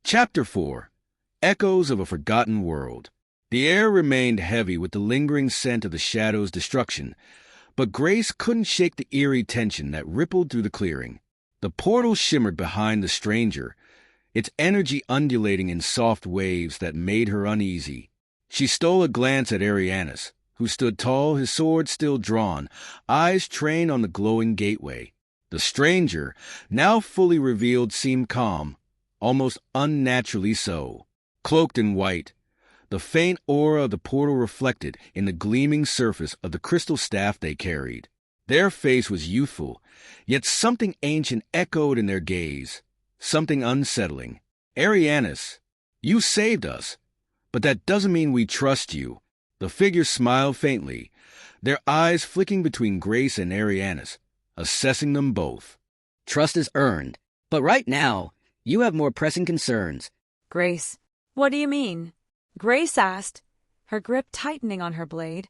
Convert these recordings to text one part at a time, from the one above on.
Chapter 4. Echoes of a Forgotten World. The air remained heavy with the lingering scent of the Shadow's destruction, but Grace couldn't shake the eerie tension that rippled through the clearing. The portal shimmered behind the stranger, its energy undulating in soft waves that made her uneasy. She stole a glance at Arianis, who stood tall, his sword still drawn, eyes trained on the glowing gateway. The stranger, now fully revealed, seemed calm, almost unnaturally so. Cloaked in white, the faint aura of the portal reflected in the gleaming surface of the crystal staff they carried. Their face was youthful, yet something ancient echoed in their gaze, something unsettling. Arianis, you saved us, but that doesn't mean we trust you. The figure smiled faintly, their eyes flicking between Grace and Arianis, assessing them both. Trust is earned, but right now, you have more pressing concerns. Grace, what do you mean? Grace asked, her grip tightening on her blade,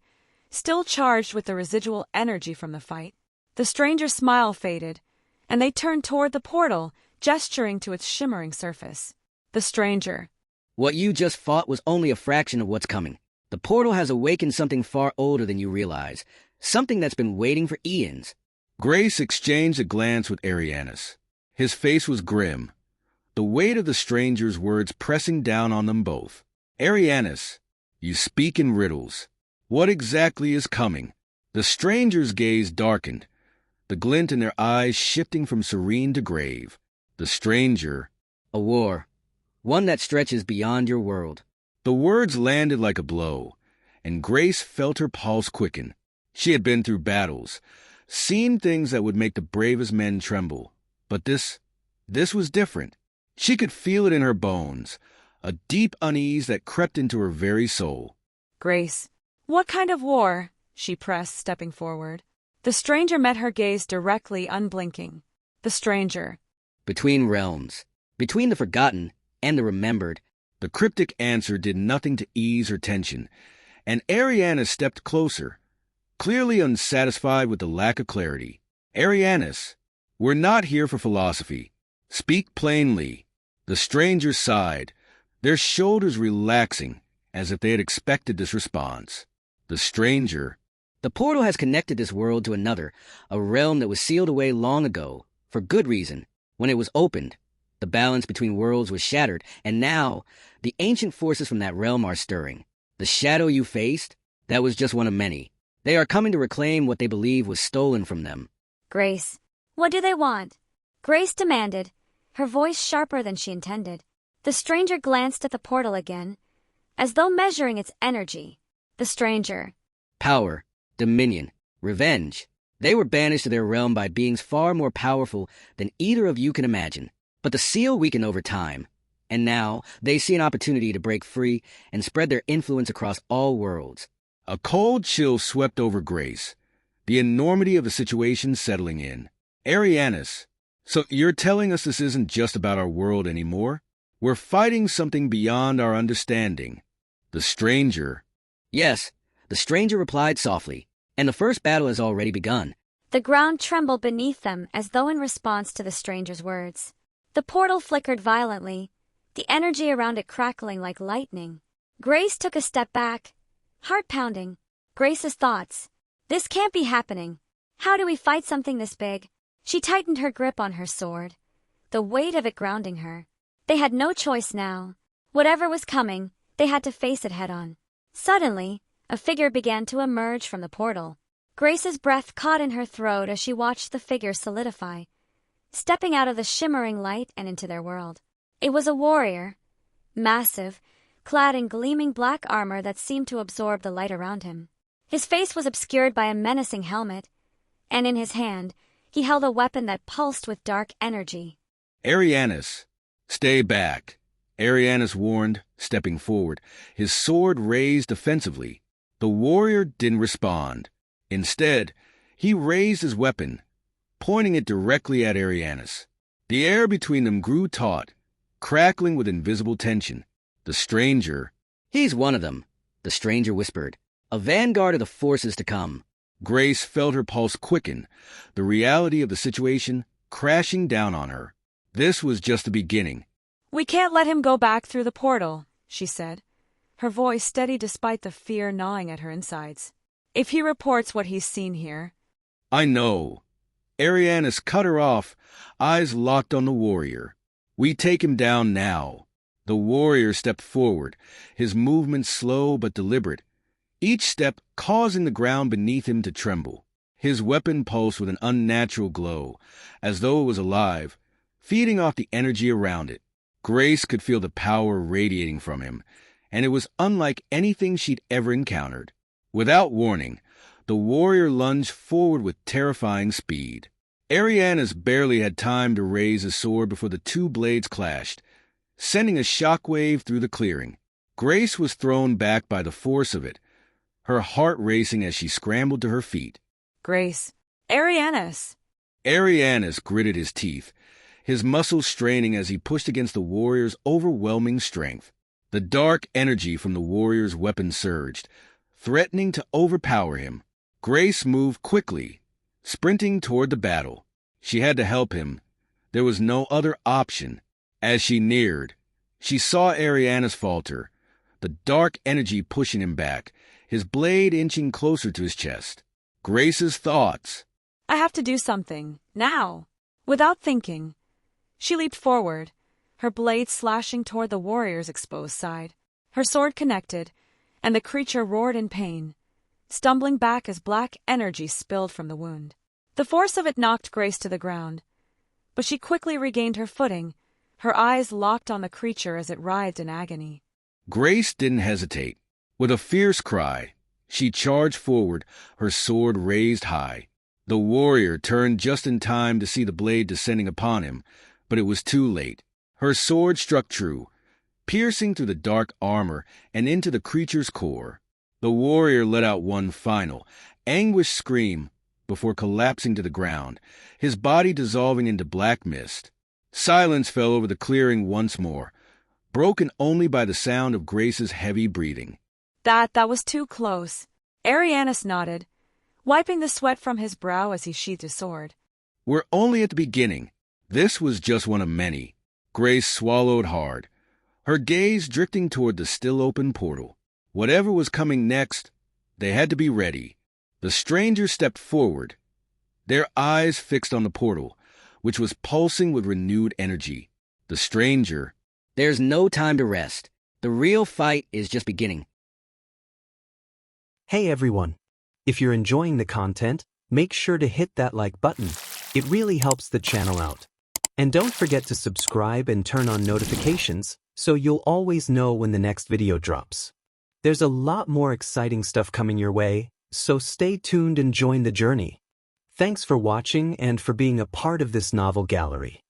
still charged with the residual energy from the fight. The stranger's smile faded, and they turned toward the portal, gesturing to its shimmering surface. The stranger. What you just fought was only a fraction of what's coming. The portal has awakened something far older than you realize, something that's been waiting for eons. Grace exchanged a glance with Arianis. His face was grim, the weight of the stranger's words pressing down on them both. Arianis, you speak in riddles. What exactly is coming? The stranger's gaze darkened, the glint in their eyes shifting from serene to grave. The stranger. A war. One that stretches beyond your world. The words landed like a blow, and Grace felt her pulse quicken. She had been through battles, seen things that would make the bravest men tremble. But this was different. She could feel it in her bones, a deep unease that crept into her very soul. Grace, what kind of war? She pressed, stepping forward. The stranger met her gaze directly, unblinking. The stranger. Between realms. Between the forgotten and the remembered. The cryptic answer did nothing to ease her tension, and Arianis stepped closer, clearly unsatisfied with the lack of clarity. Arianis, we're not here for philosophy. Speak plainly. The stranger sighed, their shoulders relaxing as if they had expected this response. The stranger. The portal has connected this world to another, a realm that was sealed away long ago, for good reason. When it was opened, the balance between worlds was shattered, and now, the ancient forces from that realm are stirring. The shadow you faced, that was just one of many. They are coming to reclaim what they believe was stolen from them. Grace, what do they want? Grace demanded, her voice sharper than she intended. The stranger glanced at the portal again, as though measuring its energy. The stranger. Power, dominion, revenge. They were banished to their realm by beings far more powerful than either of you can imagine. But the seal weakened over time, and now they see an opportunity to break free and spread their influence across all worlds. A cold chill swept over Grace, the enormity of the situation settling in. Arianis, so you're telling us this isn't just about our world anymore? We're fighting something beyond our understanding. The stranger. Yes, the stranger replied softly, and the first battle has already begun. The ground trembled beneath them as though in response to the stranger's words. The portal flickered violently, the energy around it crackling like lightning. Grace took a step back, heart pounding. Grace's thoughts. This can't be happening. How do we fight something this big? She tightened her grip on her sword, the weight of it grounding her. They had no choice now. Whatever was coming, they had to face it head-on. Suddenly, a figure began to emerge from the portal. Grace's breath caught in her throat as she watched the figure solidify, stepping out of the shimmering light and into their world. It was a warrior, massive, clad in gleaming black armor that seemed to absorb the light around him. His face was obscured by a menacing helmet, and in his hand, he held a weapon that pulsed with dark energy. Arianis, stay back. Arianis warned, stepping forward, his sword raised defensively. The warrior didn't respond. Instead, he raised his weapon, pointing it directly at Arianis. The air between them grew taut, crackling with invisible tension. The stranger. He's one of them, the stranger whispered. A vanguard of the forces to come. Grace felt her pulse quicken, the reality of the situation crashing down on her. This was just the beginning. We can't let him go back through the portal, she said, her voice steady despite the fear gnawing at her insides. If he reports what he's seen here. I know. Arianis cut her off, eyes locked on the warrior. We take him down now. The warrior stepped forward, his movements slow but deliberate, each step causing the ground beneath him to tremble. His weapon pulsed with an unnatural glow, as though it was alive, feeding off the energy around it. Grace could feel the power radiating from him, and it was unlike anything she'd ever encountered. Without warning, the warrior lunged forward with terrifying speed. Arianis barely had time to raise his sword before the two blades clashed, sending a shockwave through the clearing. Grace was thrown back by the force of it, her heart racing as she scrambled to her feet. Grace. Arianis. Arianis gritted his teeth, his muscles straining as he pushed against the warrior's overwhelming strength. The dark energy from the warrior's weapon surged, threatening to overpower him. Grace moved quickly, sprinting toward the battle. She had to help him. There was no other option. As she neared, she saw Arianis falter, the dark energy pushing him back, his blade inching closer to his chest. Grace's thoughts. I have to do something. Now. Without thinking, she leaped forward, her blade slashing toward the warrior's exposed side. Her sword connected, and the creature roared in pain, stumbling back as black energy spilled from the wound. The force of it knocked Grace to the ground, but she quickly regained her footing, her eyes locked on the creature as it writhed in agony. Grace didn't hesitate. With a fierce cry, she charged forward, her sword raised high. The warrior turned just in time to see the blade descending upon him, but it was too late. Her sword struck true, piercing through the dark armor and into the creature's core. The warrior let out one final, anguished scream before collapsing to the ground, his body dissolving into black mist. Silence fell over the clearing once more, broken only by the sound of Grace's heavy breathing. That was too close. Arianis nodded, wiping the sweat from his brow as he sheathed his sword. We're only at the beginning. This was just one of many. Grace swallowed hard, her gaze drifting toward the still open portal. Whatever was coming next, they had to be ready. The strangers stepped forward, their eyes fixed on the portal, which was pulsing with renewed energy. The stranger. There's no time to rest. The real fight is just beginning. Hey everyone! If you're enjoying the content, make sure to hit that like button. It really helps the channel out. And don't forget to subscribe and turn on notifications so you'll always know when the next video drops. There's a lot more exciting stuff coming your way, so stay tuned and join the journey. Thanks for watching and for being a part of this novel gallery.